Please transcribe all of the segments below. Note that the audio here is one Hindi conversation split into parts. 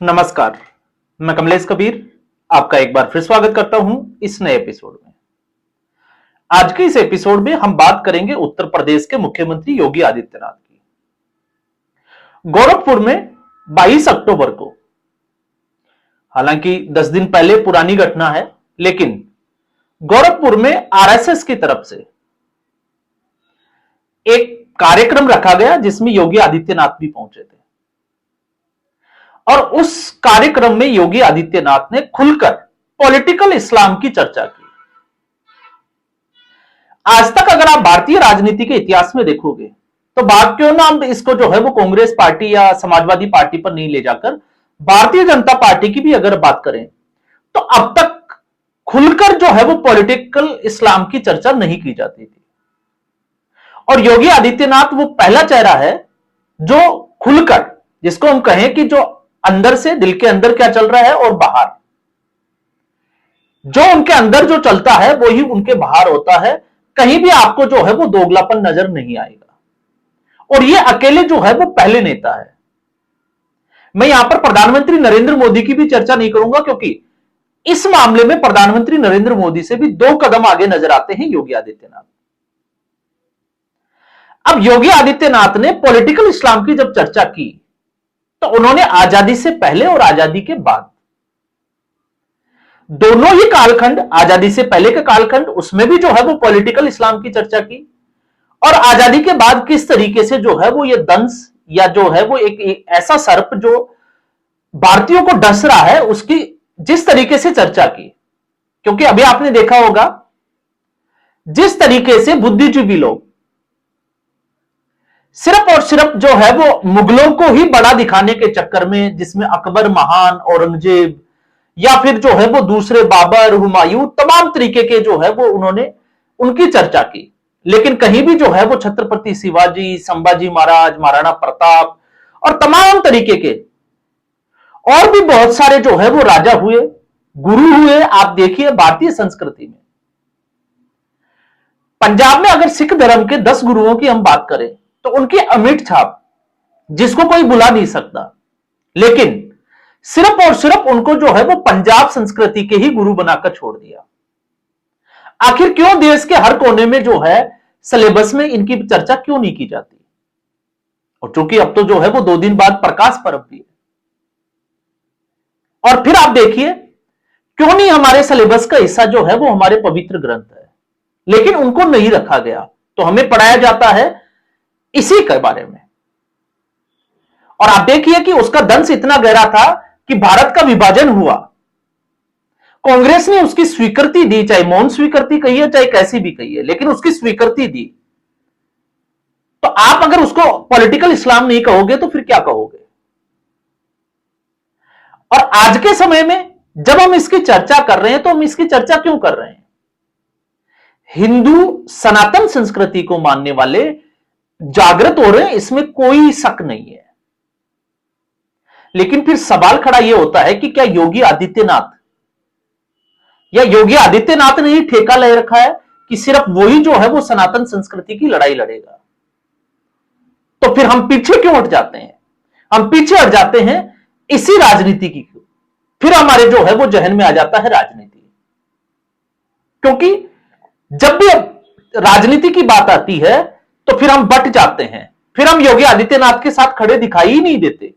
नमस्कार, मैं कमलेश कबीर आपका एक बार फिर स्वागत करता हूं इस नए एपिसोड में। आज के इस एपिसोड में हम बात करेंगे उत्तर प्रदेश के मुख्यमंत्री योगी आदित्यनाथ की। गोरखपुर में 22 अक्टूबर को, हालांकि 10 दिन पहले पुरानी घटना है, लेकिन गोरखपुर में आरएसएस की तरफ से एक कार्यक्रम रखा गया जिसमें योगी आदित्यनाथ भी पहुंचे थे और उस कार्यक्रम में योगी आदित्यनाथ ने खुलकर पॉलिटिकल इस्लाम की चर्चा की। आज तक अगर आप भारतीय राजनीति के इतिहास में देखोगे तो बात क्यों ना हम इसको जो है वो कांग्रेस पार्टी या समाजवादी पार्टी पर नहीं ले जाकर भारतीय जनता पार्टी की भी अगर बात करें तो अब तक खुलकर जो है वो पॉलिटिकल इस्लाम की चर्चा नहीं की जाती थी। और योगी आदित्यनाथ वो पहला चेहरा है जो खुलकर, जिसको हम कहें कि जो अंदर से, दिल के अंदर क्या चल रहा है और बाहर, जो उनके अंदर जो चलता है वो ही उनके बाहर होता है। कहीं भी आपको जो है वो दोगलापन नजर नहीं आएगा। और ये अकेले जो है वो पहले नेता है। मैं यहां पर प्रधानमंत्री नरेंद्र मोदी की भी चर्चा नहीं करूंगा, क्योंकि इस मामले में प्रधानमंत्री नरेंद्र मोदी से भी 2 कदम आगे नजर आते हैं योगी आदित्यनाथ। अब योगी आदित्यनाथ ने पॉलिटिकल इस्लाम की जब चर्चा की तो उन्होंने आजादी से पहले और आजादी के बाद, दोनों ही कालखंड, आजादी से पहले का कालखंड, उसमें भी जो है वो पॉलिटिकल इस्लाम की चर्चा की, और आजादी के बाद किस तरीके से जो है वो ये दंश या जो है वो एक ऐसा सर्प जो भारतीयों को डस रहा है, उसकी जिस तरीके से चर्चा की। क्योंकि अभी आपने देखा होगा जिस तरीके से बुद्धिजीवी लोग सिर्फ और सिर्फ जो है वो मुगलों को ही बड़ा दिखाने के चक्कर में, जिसमें अकबर महान, औरंगजेब या फिर जो है वो दूसरे बाबर, हुमायूं, तमाम तरीके के जो है वो उन्होंने उनकी चर्चा की, लेकिन कहीं भी जो है वो छत्रपति शिवाजी, संभाजी महाराज, महाराणा प्रताप और तमाम तरीके के और भी बहुत सारे जो है वो राजा हुए, गुरु हुए। आप देखिए भारतीय संस्कृति में, पंजाब में अगर सिख धर्म के 10 गुरुओं की हम बात करें तो उनकी अमिट छाप जिसको कोई भुला नहीं सकता, लेकिन सिर्फ और सिर्फ उनको जो है वो पंजाब संस्कृति के ही गुरु बनाकर छोड़ दिया। आखिर क्यों देश के हर कोने में जो है सिलेबस में इनकी चर्चा क्यों नहीं की जाती? और चूंकि अब तो जो है वो 2 दिन बाद प्रकाश पर्व भी है, और फिर आप देखिए क्यों नहीं हमारे सिलेबस का हिस्सा जो है वो हमारे पवित्र ग्रंथ है, लेकिन उनको नहीं रखा गया। तो हमें पढ़ाया जाता है इसी के बारे में। और आप देखिए कि उसका दंश इतना गहरा था कि भारत का विभाजन हुआ, कांग्रेस ने उसकी स्वीकृति दी, चाहे मौन स्वीकृति कहिए चाहे कैसी भी कहिए, लेकिन उसकी स्वीकृति दी। तो आप अगर उसको पॉलिटिकल इस्लाम नहीं कहोगे तो फिर क्या कहोगे? और आज के समय में जब हम इसकी चर्चा कर रहे हैं तो हम इसकी चर्चा क्यों कर रहे हैं? हिंदू सनातन संस्कृति को मानने वाले जागृत हो रहे हैं, इसमें कोई शक नहीं है। लेकिन फिर सवाल खड़ा यह होता है कि क्या योगी आदित्यनाथ ने ही ठेका ले रखा है कि सिर्फ वही जो है वो सनातन संस्कृति की लड़ाई लड़ेगा? तो फिर हम पीछे क्यों हट जाते हैं? हम पीछे हट जाते हैं इसी राजनीति की। फिर हमारे जो है वो जहन में आ जाता है राजनीति, क्योंकि जब भी राजनीति की बात आती है तो फिर हम बट जाते हैं, फिर हम योगी आदित्यनाथ के साथ खड़े दिखाई ही नहीं देते।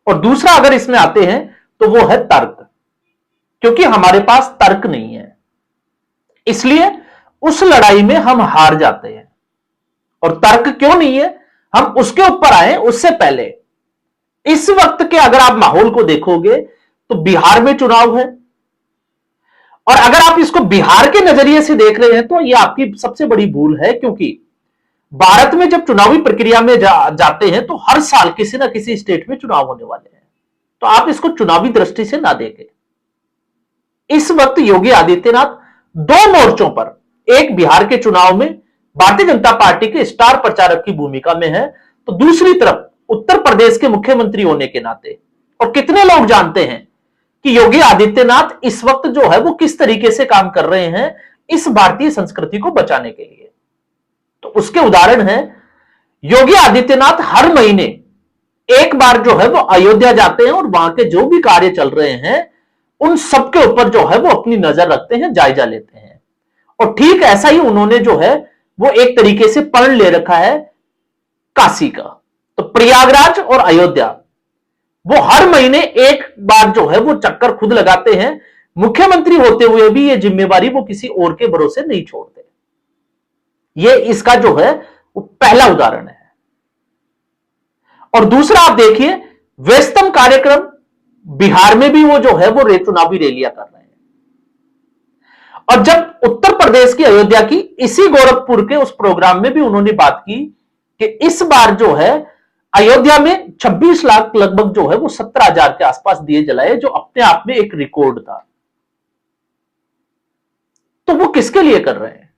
और दूसरा अगर इसमें आते हैं तो वो है तर्क, क्योंकि हमारे पास तर्क नहीं है, इसलिए उस लड़ाई में हम हार जाते हैं। और तर्क क्यों नहीं है, हम उसके ऊपर आए उससे पहले इस वक्त के अगर आप माहौल को देखोगे तो बिहार में चुनाव है, और अगर आप इसको बिहार के नजरिए से देख रहे हैं तो यह आपकी सबसे बड़ी भूल है। क्योंकि भारत में जब चुनावी प्रक्रिया में जाते हैं तो हर साल किसी ना किसी स्टेट में चुनाव होने वाले हैं, तो आप इसको चुनावी दृष्टि से ना देखें। इस वक्त योगी आदित्यनाथ 2 मोर्चों पर, एक बिहार के चुनाव में भारतीय जनता पार्टी के स्टार प्रचारक की भूमिका में है, तो दूसरी तरफ उत्तर प्रदेश के मुख्यमंत्री होने के नाते, और कितने लोग जानते हैं कि योगी आदित्यनाथ इस वक्त जो है वो किस तरीके से काम कर रहे हैं इस भारतीय संस्कृति को बचाने के लिए? तो उसके उदाहरण है, योगी आदित्यनाथ हर महीने एक बार जो है वो अयोध्या जाते हैं और वहां के जो भी कार्य चल रहे हैं उन सबके ऊपर जो है वो अपनी नजर रखते हैं, जायजा लेते हैं। और ठीक ऐसा ही उन्होंने जो है वो एक तरीके से पढ़ ले रखा है काशी का। तो प्रयागराज और अयोध्या वो हर महीने एक बार जो है वो चक्कर खुद लगाते हैं। मुख्यमंत्री होते हुए भी ये जिम्मेवारी वो किसी और के भरोसे नहीं छोड़ते। ये इसका जो है वो पहला उदाहरण है। और दूसरा आप देखिए, व्यस्तम कार्यक्रम बिहार में भी वो जो है वो चुनावी रैलियां कर रहे हैं। और जब उत्तर प्रदेश की अयोध्या की इसी गोरखपुर के उस प्रोग्राम में भी उन्होंने बात की कि इस बार जो है अयोध्या में 26 लाख लगभग जो है वो 17,000 के आसपास दिए जलाए, जो अपने आप में एक रिकॉर्ड था। तो वो किसके लिए कर रहे हैं?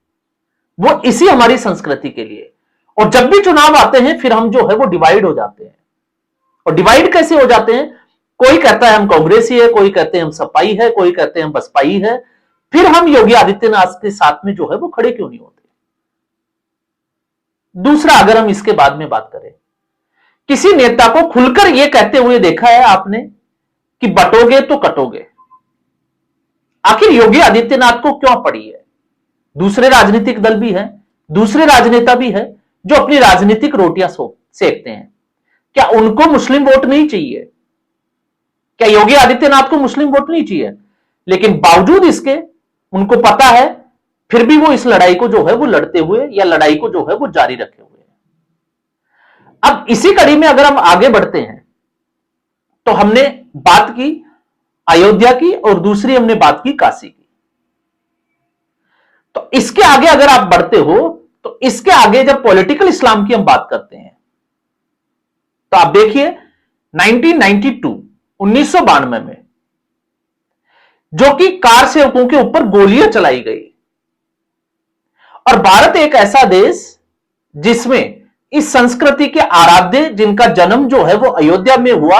वो इसी हमारी संस्कृति के लिए। और जब भी चुनाव आते हैं फिर हम जो है वो डिवाइड हो जाते हैं। और डिवाइड कैसे हो जाते हैं? कोई कहता है हम कांग्रेसी है, कोई कहते हैं हम सपाई है, कोई कहते हैं हम बसपाई है। फिर हम योगी आदित्यनाथ के साथ में जो है वो खड़े क्यों नहीं होते? दूसरा, अगर हम इसके बाद में बात करें, किसी नेता को खुलकर यह कहते हुए देखा है आपने कि बटोगे तो कटोगे? आखिर योगी आदित्यनाथ को क्यों पड़ी है? दूसरे राजनीतिक दल भी हैं, दूसरे राजनेता भी हैं जो अपनी राजनीतिक रोटियां सेकते हैं। क्या उनको मुस्लिम वोट नहीं चाहिए? क्या योगी आदित्यनाथ को मुस्लिम वोट नहीं चाहिए? लेकिन बावजूद इसके उनको पता है, फिर भी वो इस लड़ाई को जो है वो लड़ते हुए या लड़ाई को जो है वो जारी रखे हुए हैं। अब इसी कड़ी में अगर हम आगे बढ़ते हैं तो हमने बात की अयोध्या की और दूसरी हमने बात की काशी की। तो इसके आगे अगर आप बढ़ते हो तो इसके आगे जब पॉलिटिकल इस्लाम की हम बात करते हैं तो आप देखिए 1992 में जो कि कार सेवकों के ऊपर गोलियां चलाई गई। और भारत एक ऐसा देश जिसमें इस संस्कृति के आराध्य जिनका जन्म जो है वो अयोध्या में हुआ,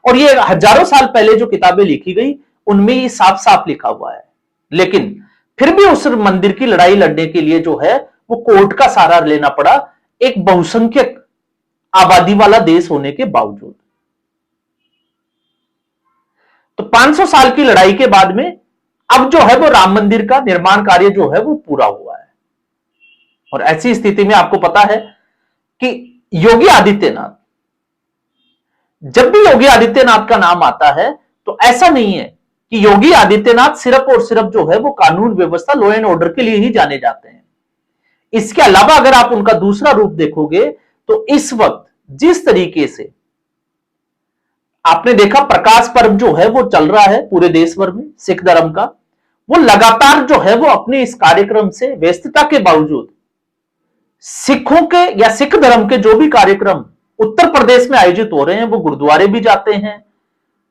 और ये हजारों साल पहले जो किताबें लिखी गई उनमें ये साफ साफ लिखा हुआ है। लेकिन फिर भी उस मंदिर की लड़ाई लड़ने के लिए जो है वो कोर्ट का सहारा लेना पड़ा, एक बहुसंख्यक आबादी वाला देश होने के बावजूद। तो 500 साल की लड़ाई के बाद में अब जो है वो राम मंदिर का निर्माण कार्य जो है वो पूरा हुआ है। और ऐसी स्थिति में आपको पता है कि योगी आदित्यनाथ, जब भी योगी आदित्यनाथ का नाम आता है तो ऐसा नहीं है कि योगी आदित्यनाथ सिर्फ और सिर्फ जो है वो कानून व्यवस्था, लॉ एंड ऑर्डर के लिए ही जाने जाते हैं। इसके अलावा अगर आप उनका दूसरा रूप देखोगे तो इस वक्त जिस तरीके से आपने देखा प्रकाश पर्व जो है वो चल रहा है पूरे देश भर में सिख धर्म का, वो लगातार जो है वो अपने इस कार्यक्रम से व्यस्तता के बावजूद सिखों के या सिख धर्म के जो भी कार्यक्रम उत्तर प्रदेश में आयोजित हो रहे हैं, वो गुरुद्वारे भी जाते हैं,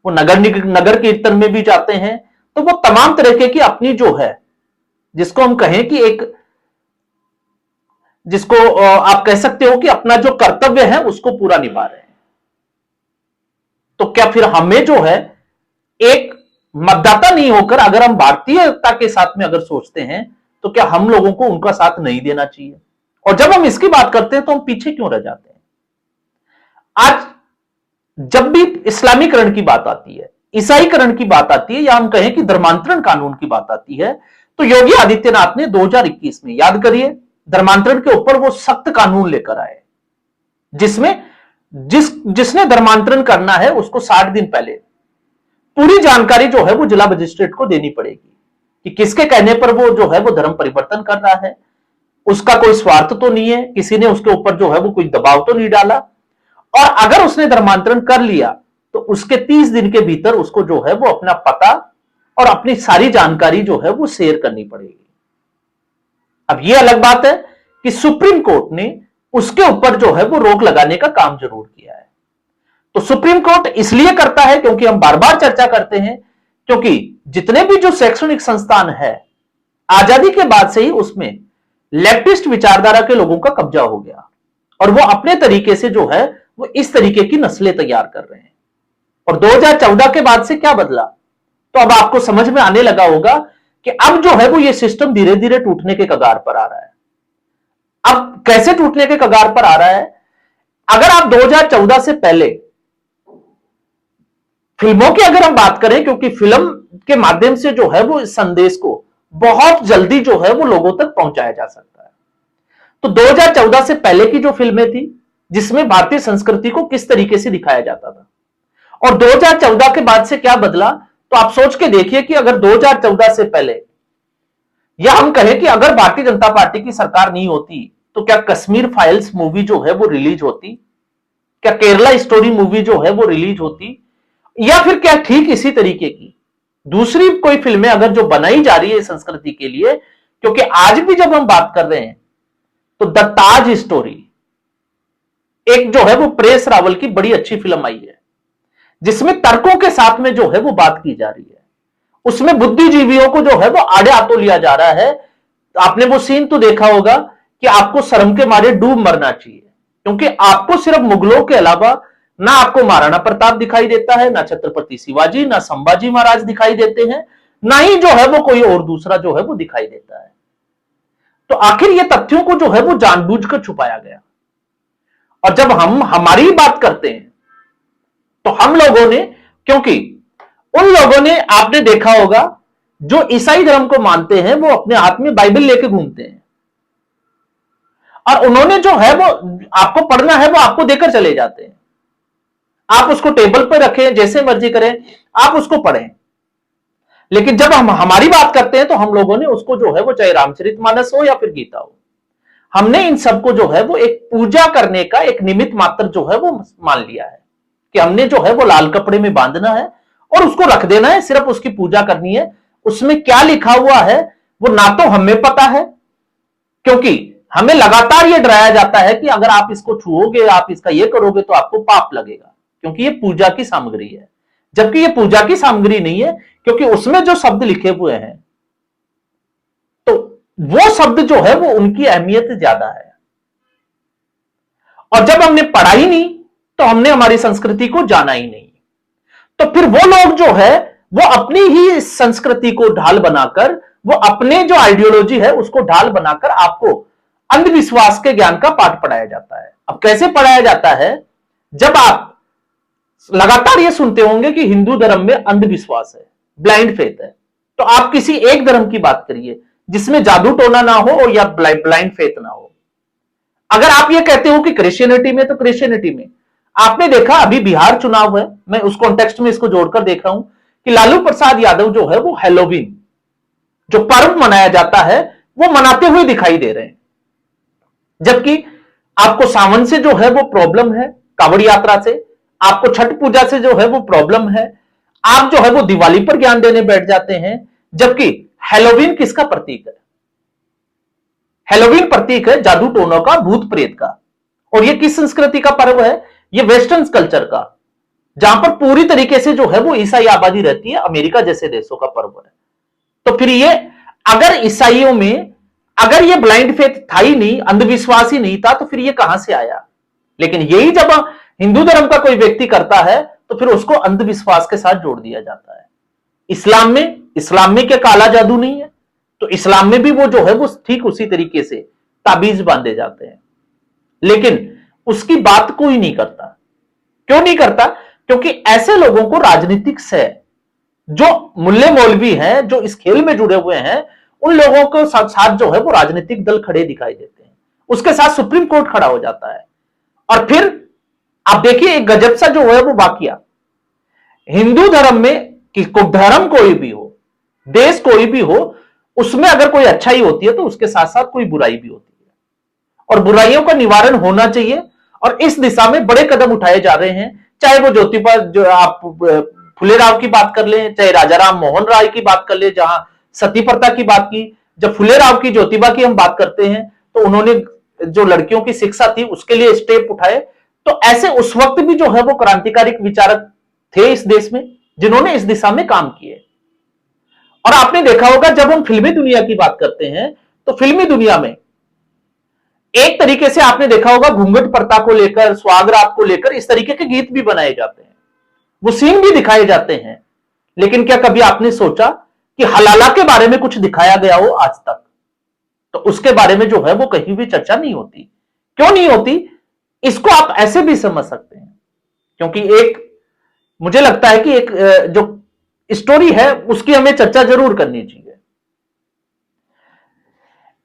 वो नगर कीर्तन में भी जाते हैं। तो वो तमाम तरीके की अपनी जो है, जिसको हम कहें कि एक, जिसको आप कह सकते हो कि अपना जो कर्तव्य है उसको पूरा निभा रहे हैं। तो क्या फिर हमें जो है एक मतदाता नहीं होकर अगर हम भारतीयता के साथ में अगर सोचते हैं तो क्या हम लोगों को उनका साथ नहीं देना चाहिए? और जब हम इसकी बात करते हैं तो हम पीछे क्यों रह जाते हैं? आज जब भी इस्लामीकरण की बात आती है, ईसाईकरण की बात आती है, या हम कहें कि धर्मांतरण कानून की बात आती है, तो योगी आदित्यनाथ ने 2021 में, याद करिए, धर्मांतरण के ऊपर वो सख्त कानून लेकर आए जिसमें जिसने धर्मांतरण करना है उसको 60 दिन पहले पूरी जानकारी जो है वो जिला मजिस्ट्रेट को देनी पड़ेगी कि किसके कहने पर वो जो है वो धर्म परिवर्तन कर रहा है, उसका कोई स्वार्थ तो नहीं है, किसी ने उसके ऊपर जो है वो कोई दबाव तो नहीं डाला, और अगर उसने धर्मांतरण कर लिया तो उसके 30 दिन के भीतर उसको जो है वो अपना पता और अपनी सारी जानकारी जो है वो शेयर करनी पड़ेगी। अब यह अलग बात है कि सुप्रीम कोर्ट ने उसके ऊपर जो है वो रोक लगाने का काम जरूर किया है। तो सुप्रीम कोर्ट इसलिए करता है क्योंकि हम बार बार चर्चा करते हैं, क्योंकि जितने भी जो शैक्षणिक संस्थान है आजादी के बाद से ही उसमें लेफ्टिस्ट विचारधारा के लोगों का कब्जा हो गया, और वो अपने तरीके से जो है वो इस तरीके की नस्लें तैयार कर रहे हैं। और 2014 के बाद से क्या बदला? तो अब आपको समझ में आने लगा होगा कि अब जो है वो ये सिस्टम धीरे धीरे टूटने के कगार पर आ रहा है। अब कैसे टूटने के कगार पर आ रहा है? अगर आप 2014 से पहले फिल्मों की अगर हम बात करें, क्योंकि फिल्म के माध्यम से जो है वो इस संदेश को बहुत जल्दी जो है वो लोगों तक पहुंचाया जा सकता है। तो 2014 से पहले की जो फिल्में थी, जिसमें भारतीय संस्कृति को किस तरीके से दिखाया जाता था, और 2014 के बाद से क्या बदला, तो आप सोच के देखिए कि अगर 2014 से पहले, या हम कहें कि अगर भारतीय जनता पार्टी की सरकार नहीं होती, तो क्या कश्मीर फाइल्स मूवी जो है वो रिलीज होती, क्या केरला स्टोरी मूवी जो है वो रिलीज होती, या फिर क्या ठीक इसी तरीके की दूसरी कोई फिल्में अगर जो बनाई जा रही है संस्कृति के लिए। क्योंकि आज भी जब हम बात कर रहे हैं तो द ताज स्टोरी एक जो है वो प्रेस रावल की बड़ी अच्छी फिल्म आई है, जिसमें तर्कों के साथ में जो है वो बात की जा रही है। उसमें बुद्धिजीवियों को जो है वो आड़े हाथों लिया जा रहा है। आपने वो सीन तो देखा होगा कि आपको शर्म के मारे डूब मरना चाहिए, क्योंकि आपको सिर्फ मुगलों के अलावा ना आपको महाराणा प्रताप दिखाई देता है, ना छत्रपति शिवाजी, ना संभाजी महाराज दिखाई देते हैं, ना ही जो है वो कोई और दूसरा जो है वो दिखाई देता है। तो आखिर ये तथ्यों को जो है वो जानबूझकर छुपाया गया। और जब हम हमारी बात करते हैं तो हम लोगों ने, क्योंकि उन लोगों ने, आपने देखा होगा, जो ईसाई धर्म को मानते हैं वो अपने हाथ में बाइबल लेके घूमते हैं, और उन्होंने जो है वो आपको पढ़ना है वो आपको देकर चले जाते हैं। आप उसको टेबल पर रखें, जैसे मर्जी करें, आप उसको पढ़ें। लेकिन जब हम हमारी बात करते हैं तो हम लोगों ने उसको जो है वो, चाहे रामचरितमानस हो या फिर गीता हो, हमने इन सबको जो है वो एक पूजा करने का एक निमित्त मात्र जो है वो मान लिया है, कि हमने जो है वो लाल कपड़े में बांधना है और उसको रख देना है, सिर्फ उसकी पूजा करनी है। उसमें क्या लिखा हुआ है वो ना तो हमें पता है, क्योंकि हमें लगातार ये डराया जाता है कि अगर आप इसको छुओगे, आप इसका ये करोगे तो आपको पाप लगेगा, क्योंकि ये पूजा की सामग्री है। जबकि ये पूजा की सामग्री नहीं है, क्योंकि उसमें जो शब्द लिखे हुए हैं तो वो शब्द जो है वो उनकी अहमियत ज्यादा है। और जब हमने पढ़ा ही नहीं तो हमने हमारी संस्कृति को जाना ही नहीं। तो फिर वो लोग जो है वो अपनी ही संस्कृति को ढाल बनाकर, वो अपने जो आइडियोलॉजी है उसको ढाल बनाकर आपको अंधविश्वास के ज्ञान का पाठ पढ़ाया जाता है। अब कैसे पढ़ाया जाता है? जब आप लगातार ये सुनते होंगे कि हिंदू धर्म में अंधविश्वास है, ब्लाइंड फेथ है, तो आप किसी एक धर्म की बात करिए जिसमें जादू टोना ना हो और या ब्लाइंड फेथ ना हो। अगर आप ये कहते हो कि क्रिश्चियनिटी में, तो क्रिश्चियनिटी में आपने देखा, अभी बिहार चुनाव है, मैं उस कॉन्टेक्स्ट में इसको जोड़कर देख रहा हूं कि लालू प्रसाद यादव जो है वो हैलोवीन जो पर्व मनाया जाता है वो मनाते हुए दिखाई दे रहे हैं। जबकि आपको सावन से जो है वो प्रॉब्लम है, कांवड़ यात्रा से, आपको छठ पूजा से जो है वो प्रॉब्लम है, आप जो है वो दिवाली पर ज्ञान देने बैठ जाते हैं। जबकि हैलोवीन किसका प्रतीक है? हैलोवीन प्रतीक है जादू टोनों का, भूत प्रेत का। और ये किस संस्कृति का पर्व है? ये वेस्टर्न कल्चर का, जहां पर पूरी तरीके से जो है वो ईसाई आबादी रहती है, अमेरिका जैसे देशों का पर्व है। तो फिर ये, अगर ईसाइयों में अगर ये ब्लाइंड फेथ था ही नहीं, अंधविश्वास ही नहीं था, तो फिर ये कहां से आया? लेकिन यही जब हिंदू धर्म का कोई व्यक्ति करता है तो फिर उसको अंधविश्वास के साथ जोड़ दिया जाता है। इस्लाम में क्या काला जादू नहीं है? तो इस्लाम में भी वो जो है वो ठीक उसी तरीके से ताबीज बांधे जाते हैं, लेकिन उसकी बात कोई नहीं करता। क्यों नहीं करता? क्योंकि ऐसे लोगों को राजनीतिक से, जो मुल्ले मौलवी हैं, जो इस खेल में जुड़े हुए हैं, उन लोगों को साथ जो है वो राजनीतिक दल खड़े दिखाई देते हैं, उसके साथ सुप्रीम कोर्ट खड़ा हो जाता है। और फिर आप देखिए एक गजब सा जो है वो वाकया, हिंदू धर्म में कि धर्म कोई भी हो, देश कोई भी हो, उसमें अगर कोई अच्छाई होती है तो उसके साथ साथ कोई बुराई भी होती है, और बुराइयों का निवारण होना चाहिए। और इस दिशा में बड़े कदम उठाए जा रहे हैं, चाहे वो ज्योतिबा, जो आप फुलेराव की बात कर लें, चाहे राजा राम मोहन राय की बात कर ले, जहां सती प्रथा की बात की। जब फुलेराव की, ज्योतिबा की हम बात करते हैं तो उन्होंने जो लड़कियों की शिक्षा थी उसके लिए स्टेप उठाए। तो ऐसे उस वक्त भी जो है वो क्रांतिकारी विचारक थे इस देश में, जिन्होंने इस दिशा में काम किए। और आपने देखा होगा जब हम फिल्मी दुनिया की बात करते हैं तो फिल्मी दुनिया में एक तरीके से आपने देखा होगा घूंघट प्रथा को लेकर, सुहागरात को लेकर इस तरीके के गीत भी बनाए जाते हैं, वो सीन भी दिखाए जाते हैं। लेकिन क्या कभी आपने सोचा कि हलाला के बारे में कुछ दिखाया गया हो आज तक? तो उसके बारे में जो है वो कहीं भी चर्चा नहीं होती। क्यों नहीं होती? इसको आप ऐसे भी समझ सकते हैं, क्योंकि एक मुझे लगता है कि एक जो स्टोरी है उसकी हमें चर्चा जरूर करनी चाहिए।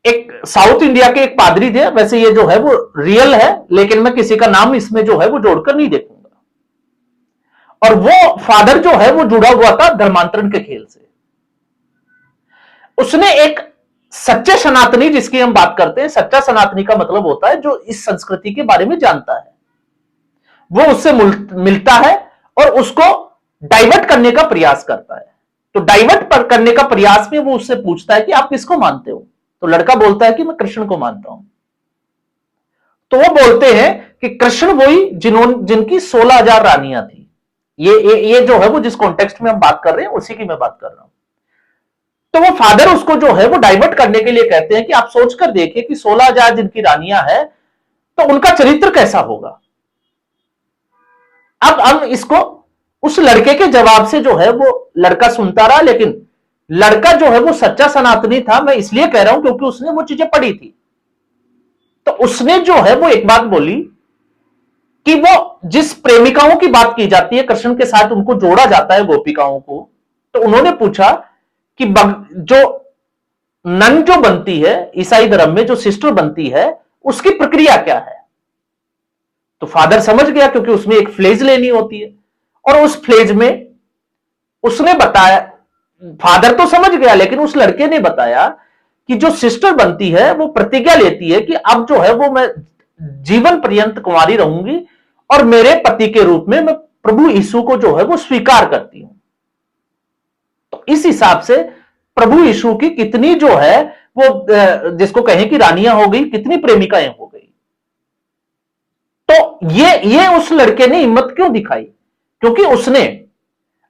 एक साउथ इंडिया के एक पादरी थे, वैसे ये जो है वो रियल है, लेकिन मैं किसी का नाम इसमें जो है वो जोड़कर नहीं देखूंगा। और वो फादर जो है वो जुड़ा हुआ था धर्मांतरण के खेल से। उसने एक सच्चे सनातनी, जिसकी हम बात करते हैं, सच्चा सनातनी का मतलब होता है जो इस संस्कृति के बारे में जानता है, वो उससे मिलता है और उसको डाइवर्ट करने का प्रयास करता है। तो डाइवर्ट करने का प्रयास में वो उससे पूछता है कि आप किसको मानते हो? तो लड़का बोलता है कि मैं कृष्ण को मानता हूं। तो वो बोलते हैं कि कृष्ण वही जिनकी 16,000 रानियां थी। ये जो है वो जिस कॉन्टेक्स्ट में हम बात कर रहे हैं उसी की मैं बात कर रहा हूं। तो वो फादर उसको जो है वो डाइवर्ट करने के लिए कहते हैं कि आप सोचकर देखिए कि 16,000 जिनकी रानियां हैं तो उनका चरित्र कैसा होगा। अब हम इसको उस लड़के के जवाब से जो है वो लड़का सुनता रहा, लेकिन लड़का जो है वो सच्चा सनातनी था। मैं इसलिए कह रहा हूं क्योंकि उसने वो चीजें पढ़ी थी। तो उसने जो है वो एक बात बोली कि वो जिस प्रेमिकाओं की बात की जाती है, कृष्ण के साथ उनको जोड़ा जाता है गोपिकाओं को, तो उन्होंने पूछा कि जो नन जो बनती है ईसाई धर्म में, जो सिस्टर बनती है, उसकी प्रक्रिया क्या है। तो फादर समझ गया क्योंकि उसमें एक फ्लेज लेनी होती है, और उस फ्लेज में उसने बताया, फादर तो समझ गया लेकिन उस लड़के ने बताया कि जो सिस्टर बनती है वो प्रतिज्ञा लेती है कि अब जो है वो मैं जीवन पर्यंत कुंवारी रहूंगी और मेरे पति के रूप में मैं प्रभु यीशु को जो है वो स्वीकार करती हूं। तो इस हिसाब से प्रभु यीशु की कितनी जो है वो जिसको कहें कि रानियां हो गई, कितनी प्रेमिकाएं हो गई। तो ये उस लड़के ने हिम्मत क्यों दिखाई? क्योंकि उसने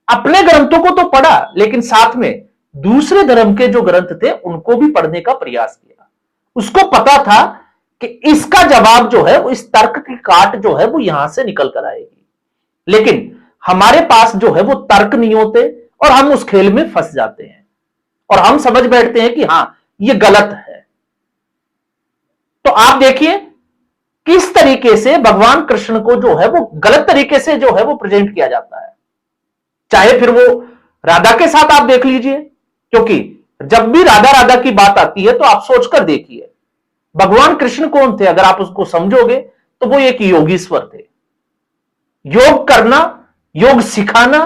अपने ग्रंथों को तो पढ़ा, लेकिन साथ में दूसरे धर्म के जो ग्रंथ थे उनको भी पढ़ने का प्रयास किया। उसको पता था कि इसका जवाब जो है वो इस तर्क की काट जो है वो यहां से निकल कर आएगी, लेकिन हमारे पास जो है वो तर्क नहीं होते और हम उस खेल में फंस जाते हैं और हम समझ बैठते हैं कि हां ये गलत है। तो आप देखिए किस तरीके से भगवान कृष्ण को जो है वो गलत तरीके से जो है वो प्रेजेंट किया जाता है। चाहे फिर वो राधा के साथ आप देख लीजिए, क्योंकि जब भी राधा राधा की बात आती है तो आप सोचकर देखिए भगवान कृष्ण कौन थे। अगर आप उसको समझोगे तो वो एक योगीश्वर थे। योग करना, योग सिखाना,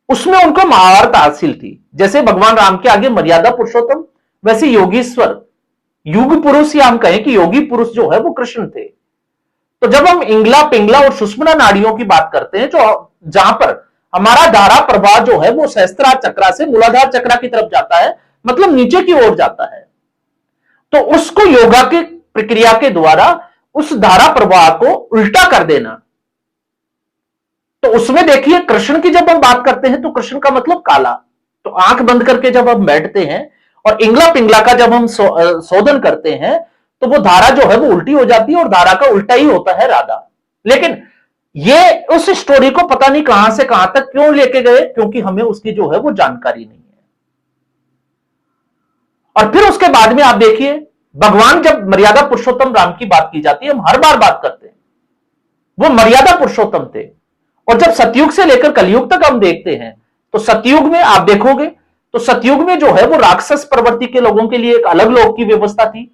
उसमें उनको महारत हासिल थी। जैसे भगवान राम के आगे मर्यादा पुरुषोत्तम, वैसे योगीश्वर, युग पुरुष या हम कहें कि योगी पुरुष जो है वो कृष्ण थे। तो जब हम इंगला पिंगला और सुषुम्ना नाड़ियों की बात करते हैं, जो जहां पर हमारा धारा प्रवाह जो है वो सहस्त्रार चक्रा से मूलाधार चक्रा की तरफ जाता है, मतलब नीचे की ओर जाता है, तो उसको योगा की प्रक्रिया के द्वारा उस धारा प्रवाह को उल्टा कर देना। तो उसमें देखिए कृष्ण की जब हम बात करते हैं तो कृष्ण का मतलब काला। तो आंख बंद करके जब हम बैठते हैं और इंगला पिंगला का जब हम शोधन करते हैं तो वो धारा जो है वो उल्टी हो जाती है और धारा का उल्टा ही होता है राधा। लेकिन ये उस स्टोरी को पता नहीं कहां से कहां तक क्यों लेके गए, क्योंकि हमें उसकी जो है वो जानकारी नहीं है। और फिर उसके बाद में आप देखिए भगवान, जब मर्यादा पुरुषोत्तम राम की बात की जाती है, हम हर बार बात करते हैं वो मर्यादा पुरुषोत्तम थे। और जब सतयुग से लेकर कलयुग तक हम देखते हैं तो सतयुग में आप देखोगे तो सतयुग में जो है वो राक्षस प्रवृत्ति के लोगों के लिए एक अलग लोक की व्यवस्था थी,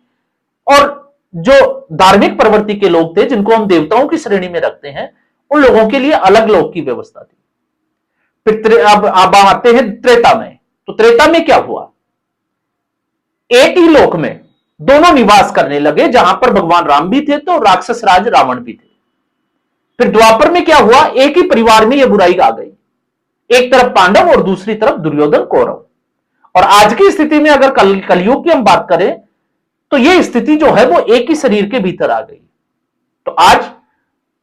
और जो धार्मिक प्रवृत्ति के लोग थे जिनको हम देवताओं की श्रेणी में रखते हैं उन लोगों के लिए अलग लोक की व्यवस्था थी। फिर अब आते हैं त्रेता में। तो त्रेता में क्या हुआ? एक ही लोक में दोनों निवास करने लगे, जहां पर भगवान राम भी थे तो राक्षस राज रावण भी थे। फिर द्वापर में क्या हुआ? एक ही परिवार में यह बुराई आ गई, एक तरफ पांडव और दूसरी तरफ दुर्योधन कौरव। और आज की स्थिति में अगर कलयुग की हम बात करें तो यह स्थिति जो है वो एक ही शरीर के भीतर आ गई। तो आज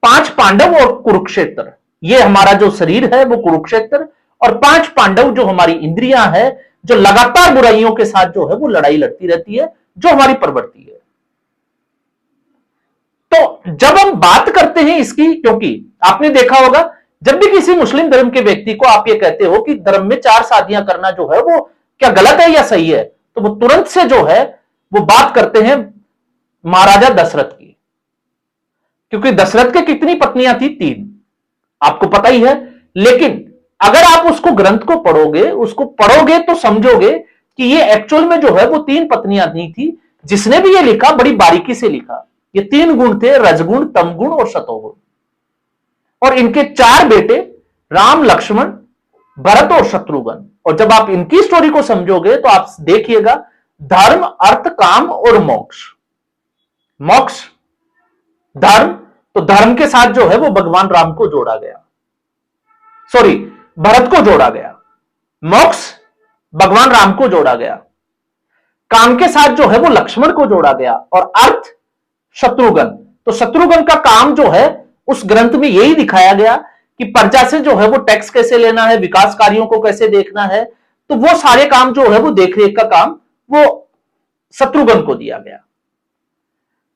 5 पांडव और कुरुक्षेत्र, ये हमारा जो शरीर है वो कुरुक्षेत्र, और 5 पांडव जो हमारी इंद्रियां हैं, जो लगातार बुराइयों के साथ जो है वो लड़ाई लड़ती रहती है, जो हमारी प्रवृत्ति है। तो जब हम बात करते हैं इसकी, क्योंकि आपने देखा होगा जब भी किसी मुस्लिम धर्म के व्यक्ति को आप ये कहते हो कि धर्म में 4 शादियां करना जो है वो क्या गलत है या सही है, तो वो तुरंत से जो है वो बात करते हैं महाराजा दशरथ की। क्योंकि दशरथ के कितनी पत्नियां थी? 3। आपको पता ही है लेकिन अगर आप उसको ग्रंथ को पढ़ोगे तो समझोगे कि ये एक्चुअल में जो है वो 3 पत्नियां नहीं थी। जिसने भी ये लिखा बड़ी बारीकी से लिखा। ये 3 गुण थे, रजगुण, तमगुण और सतोगुण। और इनके 4 बेटे राम, लक्ष्मण, भरत और शत्रुघ्न। और जब आप इनकी स्टोरी को समझोगे तो आप देखिएगा धर्म, अर्थ, काम और मोक्ष। मोक्ष, धर्म, तो धर्म के साथ जो है वो भगवान राम को जोड़ा गया, सॉरी भरत को जोड़ा गया। मोक्ष भगवान राम को जोड़ा गया। काम के साथ जो है वो लक्ष्मण को जोड़ा गया। और अर्थ शत्रुघ्न, तो शत्रुघ्न का काम जो है उस ग्रंथ में यही दिखाया गया कि प्रजा से जो है वो टैक्स कैसे लेना है, विकास कार्यों को कैसे देखना है। तो वो सारे काम जो है वो देखरेख का काम वो शत्रुघ्न को दिया गया।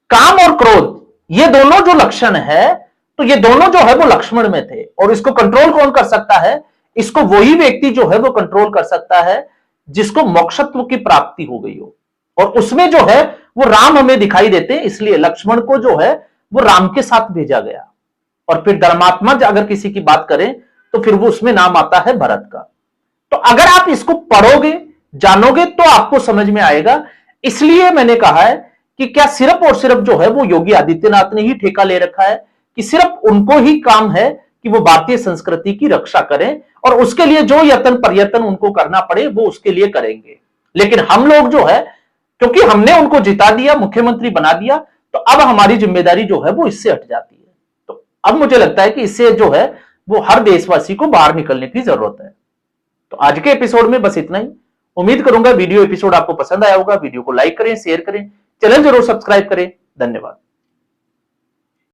काम और क्रोध ये दोनों जो लक्षण है, तो ये दोनों जो है वो लक्ष्मण में थे। और इसको कंट्रोल कौन कर सकता है? इसको वही व्यक्ति जो है वो कंट्रोल कर सकता है जिसको मोक्षत्व की प्राप्ति हो गई हो। और उसमें जो है वो राम हमें दिखाई देते हैं, इसलिए लक्ष्मण को जो है वो राम के साथ भेजा गया। और फिर धर्मात्मा अगर किसी की बात करें तो फिर वो उसमें नाम आता है भरत का। तो अगर आप इसको पढ़ोगे, जानोगे तो आपको समझ में आएगा। इसलिए मैंने कहा है कि क्या सिर्फ और सिर्फ जो है वो योगी आदित्यनाथ ने ही ठेका ले रखा है कि सिर्फ उनको ही काम है कि वो भारतीय संस्कृति की रक्षा करें और उसके लिए जो यत्न प्रयत्न उनको करना पड़े वो उसके लिए करेंगे। लेकिन हम लोग जो है, क्योंकि हमने उनको जिता दिया, मुख्यमंत्री बना दिया, तो अब हमारी जिम्मेदारी जो है वो इससे हट जाती है। तो अब मुझे लगता है कि इससे जो है वो हर देशवासी को बाहर निकलने की जरूरत है। तो आज के एपिसोड में बस इतना ही। उम्मीद करूंगा वीडियो एपिसोड आपको पसंद आया होगा। वीडियो को लाइक करें, शेयर करें, चैनल जरूर सब्सक्राइब करें। धन्यवाद।